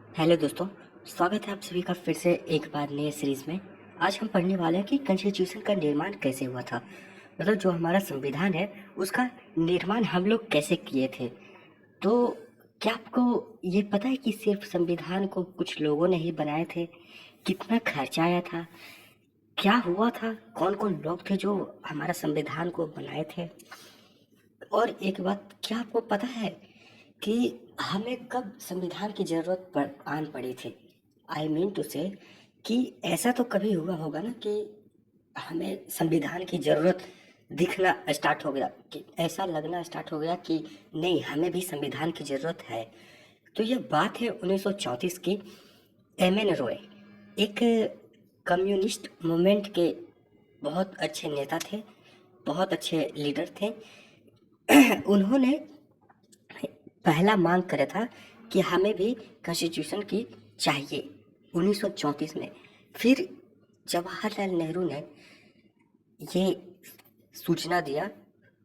Hello दोस्तों, स्वागत है आप सभी का फिर से एक बार नए सीरीज में। आज हम पढ़ने वाले हैं कि कॉन्स्टिट्यूशन का निर्माण कैसे हुआ था। मतलब जो हमारा संविधान है उसका निर्माण हम लोग कैसे किए थे। तो क्या आपको ये पता है कि सिर्फ संविधान को कुछ लोगों ने ही बनाए थे? कितना खर्चा आया था, क्या हुआ था, कौन कौन लोग थे जो हमारा संविधान को बनाए थे? और एक बात क्या आपको पता है कि हमें कब संविधान की जरूरत आन पड़ी थी? आई मीन टू से कि ऐसा तो कभी हुआ होगा ना कि हमें संविधान की जरूरत दिखना स्टार्ट हो गया, कि ऐसा लगना स्टार्ट हो गया कि नहीं, हमें भी संविधान की जरूरत है। तो यह बात है 1934 की। एम एन रॉय एक कम्युनिस्ट मूवमेंट के बहुत अच्छे नेता थे, बहुत अच्छे लीडर थे। उन्होंने पहला मांग करा था कि हमें भी कॉन्स्टिट्यूशन की चाहिए 1934 में। फिर जवाहरलाल नेहरू ने ये सूचना दिया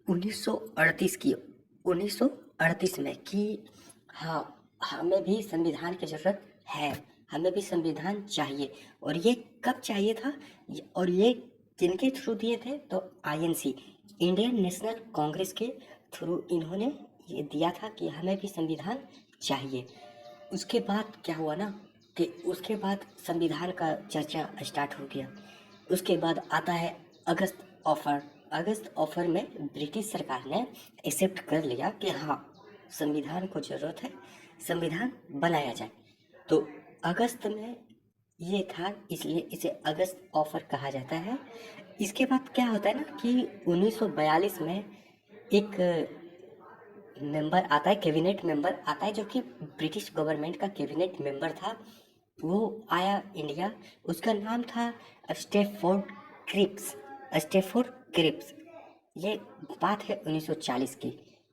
1938 में कि हाँ, हमें भी संविधान की ज़रूरत है, हमें भी संविधान चाहिए। और ये कब चाहिए था और ये किनके थ्रू दिए थे? तो आईएनसी, इंडियन नेशनल कांग्रेस के थ्रू इन्होंने ये दिया था कि हमें भी संविधान चाहिए। उसके बाद क्या हुआ ना कि उसके बाद संविधान का चर्चा स्टार्ट हो गया। उसके बाद आता है अगस्त ऑफर। अगस्त ऑफर में ब्रिटिश सरकार ने एक्सेप्ट कर लिया कि हाँ, संविधान को ज़रूरत है, संविधान बनाया जाए। तो अगस्त में ये था, इसलिए इसे अगस्त ऑफर कहा जाता है। इसके बाद क्या होता है ना कि 1942 में एक मेंबर आता है, कैबिनेट मेंबर आता है, जो कि ब्रिटिश गवर्नमेंट का कैबिनेट मेंबर था। वो आया इंडिया, उसका नाम था स्टेफोर्ड क्रिप्स। स्टेफोर्ड क्रिप्स, ये बात है 1940 की।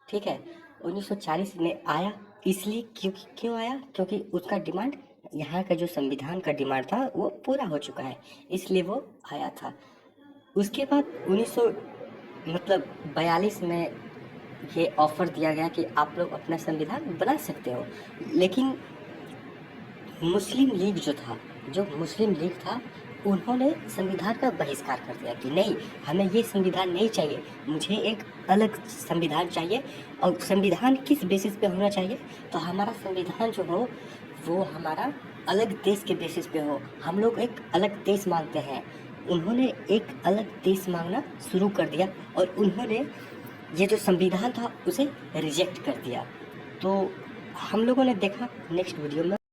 ठीक है, 1940 में आया, इसलिए क्यों आया? क्योंकि उसका डिमांड, यहाँ का जो संविधान का डिमांड था वो पूरा हो चुका है, इसलिए वो आया था। उसके बाद 1900 मतलब 42 में ये ऑफर दिया गया कि आप लोग अपना संविधान बना सकते हो। लेकिन मुस्लिम लीग जो मुस्लिम लीग था, उन्होंने संविधान का बहिष्कार कर दिया कि नहीं, हमें ये संविधान नहीं चाहिए, मुझे एक अलग संविधान चाहिए। और संविधान किस बेसिस पे होना चाहिए? तो हमारा संविधान जो हो वो हमारा अलग देश के बेसिस पे हो। हम लोग एक अलग देश मांगते हैं। उन्होंने एक अलग देश मांगना शुरू कर दिया और उन्होंने ये जो संविधान था उसे रिजेक्ट कर दिया। तो हम लोगों ने देखा नेक्स्ट वीडियो में।